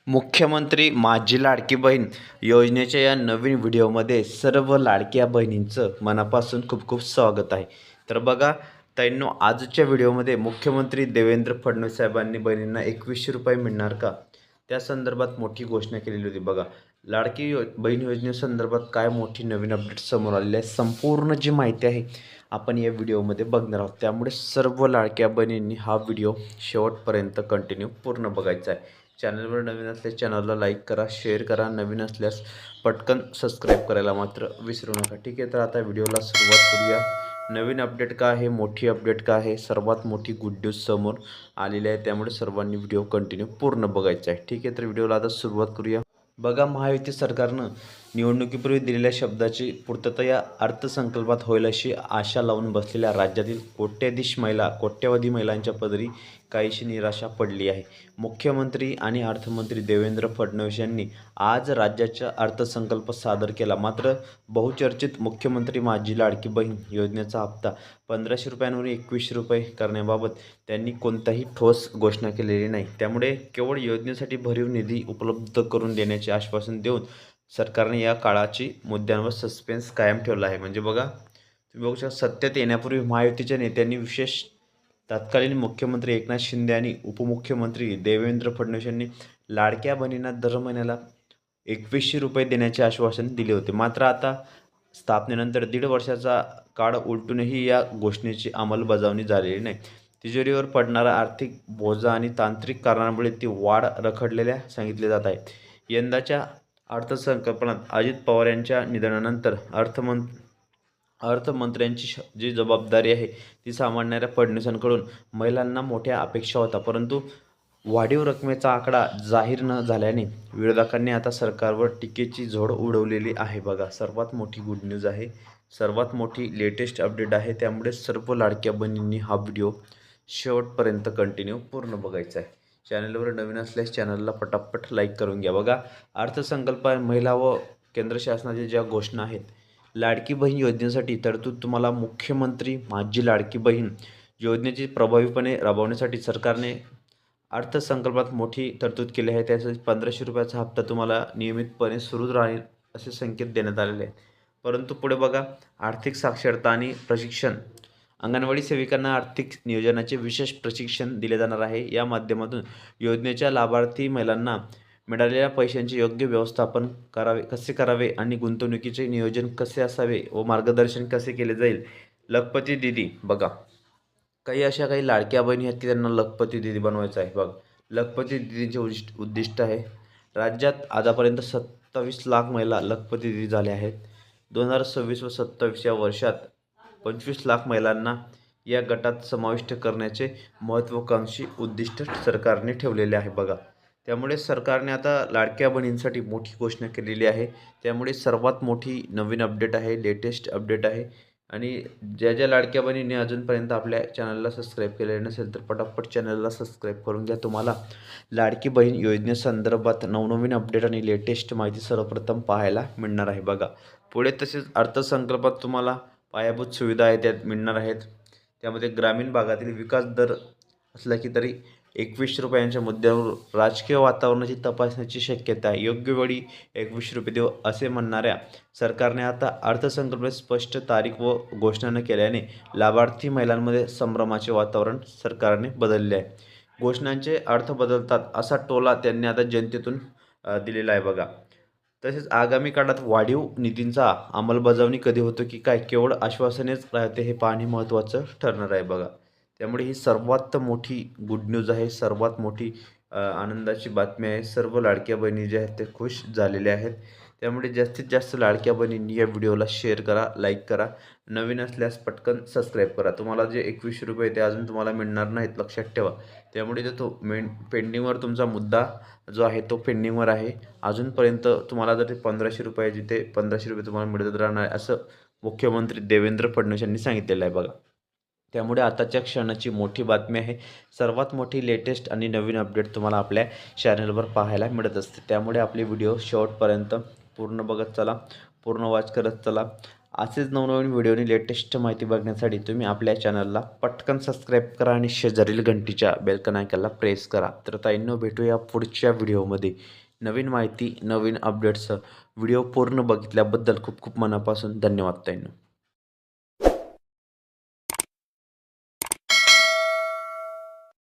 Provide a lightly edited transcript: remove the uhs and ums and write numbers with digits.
मुख्यमंत्री माझी लाडकी बहीण योजनेच्या या नवीन व्हिडिओमध्ये सर्व लाडक्या बहिणींचं मनापासून खूप खूप स्वागत आहे. तर बघा ताईंनो, आजच्या व्हिडिओमध्ये मुख्यमंत्री देवेंद्र फडणवीस साहेबांनी बहिणींना 2100 रुपये मिळणार का, त्या संदर्भात मोठी घोषणा केलेली होती. बघा, बहीण योजनेसंदर्भात काय मोठी नवीन अपडेट समोर आलेली आहे, संपूर्ण जी माहिती आहे आपण या व्हिडिओमध्ये बघणार आहोत. त्यामुळे सर्व लाडक्या बहिणींनी हा व्हिडिओ शेवटपर्यंत कंटिन्यू पूर्ण बघायचा आहे. चॅनलवर नवीन असल्यास चॅनलला लाईक करा, शेअर करा, नवीन असल्यास पटकन सबस्क्राईब करायला मात्र विसरू नका. ठीक आहे, तर आता व्हिडिओला सुरुवात करूया. नवीन अपडेट का आहे, मोठी अपडेट का आहे, सर्वात मोठी गुड न्यूज समोर आलेली आहे. त्यामुळे सर्वांनी व्हिडिओ कंटिन्यू पूर्ण बघायचा आहे. ठीक आहे, तर व्हिडिओला आता सुरुवात करूया. बघा, महायुती सरकारनं निवडणुकीपूर्वी दिलेल्या शब्दाची पूर्तता या अर्थसंकल्पात होईल अशी आशा लावून बसलेल्या राज्यातील कोट्यवधी महिलांच्या पदरी काहीशी निराशा पडली आहे. मुख्यमंत्री आणि अर्थमंत्री देवेंद्र फडणवीस यांनी आज राज्याचा अर्थसंकल्प सादर केला. मात्र बहुचर्चित मुख्यमंत्री माझी लाडकी बहीण योजनेचा हप्ता 1500 रुपयांवरून 2100 रुपये करण्याबाबत त्यांनी कोणताही ठोस घोषणा केलेली नाही. त्यामुळे केवळ योजनेसाठी भरीव निधी उपलब्ध करून देण्याचे आश्वासन देऊन सरकारने या काळाची मुद्द्यांवर सस्पेन्स कायम ठेवला आहे. म्हणजे बघा, तुम्ही बघू शकता, सत्तेत येण्यापूर्वी महायुतीच्या नेत्यांनी विशेष तत्कालीन मुख्यमंत्री एकनाथ शिंदे आणि उपमुख्यमंत्री देवेंद्र फडणवीस यांनी लाडक्या बहिणींना दर महिन्याला 2100 रुपये देण्याचे आश्वासन दिले होते. मात्र आता स्थापनेनंतर 1.5 वर्षाचा काळ उलटूनही या घोषणेची अंमलबजावणी झालेली नाही. तिजोरीवर पडणारा आर्थिक बोजा आणि तांत्रिक कारणांमुळे ती वाढ रखडलेल्या सांगितले जात आहे. यंदाच्या अर्थसंकल्पात अजित पवार यांच्या निधनानंतर अर्थमंत्र्यांची जी जबाबदारी आहे ती सांभाळणाऱ्या फडणवीसांकडून महिलांना मोठ्या अपेक्षा होता. परंतु वाढीव रकमेचा आकडा जाहीर न झाल्याने विरोधकांनी आता सरकारवर टीकेची झोड उडवलेली आहे. बघा, सर्वात मोठी गुड न्यूज आहे, सर्वात मोठी लेटेस्ट अपडेट आहे. त्यामुळे सर्व लाडक्या बहिणींनी हा व्हिडिओ शेवटपर्यंत कंटिन्यू पूर्ण बघायचा आहे. चॅनलवर नवीन असल्यास चॅनलला पटापट लाईक करून घ्या. बघा, अर्थसंकल्पात महिला व केंद्र शासनाच्या ज्या घोषणा आहेत, लाडकी बहीण योजनेसाठी तरतूद. तुम्हाला मुख्यमंत्री माझी लाडकी बहीण योजनेची प्रभावीपणे राबवण्यासाठी सरकारने अर्थसंकल्पात मोठी तरतूद केली आहे. त्यासाठी 1500 रुपयाचा हप्ता तुम्हाला नियमितपणे सुरूच राहील असे संकेत देण्यात आलेले आहेत. परंतु पुढे बघा, आर्थिक साक्षरता आणि प्रशिक्षण. अंगणवाडी सेविकांना आर्थिक नियोजनाचे विशेष प्रशिक्षण दिले जाणार आहे. या माध्यमातून योजनेच्या लाभार्थी महिलांना मिळालेल्या पैशांचे योग्य व्यवस्थापन कसे करावे आणि गुंतवणुकीचे नियोजन कसे असावे व मार्गदर्शन कसे केले जाईल. लखपती दीदी. बघा, काही लाडक्या बहिणी आहेत की त्यांना लखपती दीदी बनवायचं आहे. बघा, लखपती दीदीचे उद्दिष्ट आहे. राज्यात आतापर्यंत 27 लाख महिला लखपती दीदी झाल्या आहेत. 2026 व 27 या वर्षात 25 लाख महिलांना या गटात समाविष्ट करण्याचे महत्त्वाकांक्षी उद्दिष्ट सरकारने ठेवलेले आहे. बघा, त्यामुळे सरकारने आता लाडक्या बहिणींसाठी मोठी घोषणा केलेली आहे. त्यामुळे सर्वात मोठी नवीन अपडेट आहे, लेटेस्ट अपडेट आहे. आणि ज्या लाडक्या बहिणींनी अजूनपर्यंत आपल्या चॅनलला सबस्क्राईब केलेलं नसेल तर पटापट चॅनलला सबस्क्राईब करून घ्या. तुम्हाला लाडकी बहीण योजनेसंदर्भात नवनवीन अपडेट आणि लेटेस्ट माहिती सर्वप्रथम पाहायला मिळणार आहे. बघा, पुढे तसेच अर्थसंकल्पात तुम्हाला पायाभूत सुविधा आहे त्यात मिळणार आहेत. त्यामध्ये ग्रामीण भागातील विकास दर असला की तरी 2100 रुपयांच्या मुद्द्यावर राजकीय वातावरणाची तपासण्याची शक्यता आहे. योग्य वेळी 2100 रुपये देऊ असे म्हणणाऱ्या सरकारने आता अर्थसंकल्पात स्पष्ट तारीख व घोषणा न केल्याने लाभार्थी महिलांमध्ये संभ्रमाचे वातावरण सरकारने बदलले आहे. घोषणांचे अर्थ बदलतात असा टोला त्यांनी आता जनतेतून दिलेला आहे. बघा, तसेच आगामी काळात वाढीव निधींचा अंमलबजावणी कधी होतो की काय, केवळ आश्वासनेच राहते हे पाहणे महत्त्वाचं ठरणार आहे. बघा, त्यामुळे ही सर्वात मोठी गुड न्यूज आहे, सर्वात मोठी आनंदाची बातमी आहे. सर्व लाडक्या बहिणी जे आहेत ते खुश झालेल्या आहेत. त्यामुळे जास्तीत जास्त लाडक्या बहिणींनी या व्हिडिओला शेअर करा, लाईक करा, नवीन असल्यास पटकन सबस्क्राईब करा. तुम्हाला जे 2100 रुपये ते अजून तुम्हाला मिळणार नाहीत, लक्षात ठेवा. त्यामुळे तो पेंडिंगवर तुमचा मुद्दा जो आहे तो पेंडिंगवर आहे. अजूनपर्यंत तुम्हाला जर ते 1500 रुपयाचे ते 1500 रुपये तुम्हाला मिळत राहणार असं मुख्यमंत्री देवेंद्र फडणवीस यांनी सांगितलेलं आहे. बघा, त्यामुळे आताच्या क्षणाची मोठी बातमी आहे. सर्वात मोठी लेटेस्ट आणि नवीन अपडेट तुम्हाला आपल्या चॅनलवर पाहायला मिळत असते. त्यामुळे आपले व्हिडिओ शेवटपर्यंत पूर्ण बघत चला, पूर्ण वॉच करत चला. असेच नवनवीन व्हिडिओनी लेटेस्ट माहिती बघण्यासाठी तुम्ही आपल्या चॅनलला पटकन सबस्क्राईब करा आणि शेजारील घंटीच्या बेल आयकॉनला प्रेस करा. तर ताईंनो, भेटूया पुढच्या व्हिडिओमध्ये नवीन माहिती नवीन अपडेट्स. व्हिडिओ पूर्ण बघितल्याबद्दल खूप खूप मनापासून धन्यवाद ताईंनो.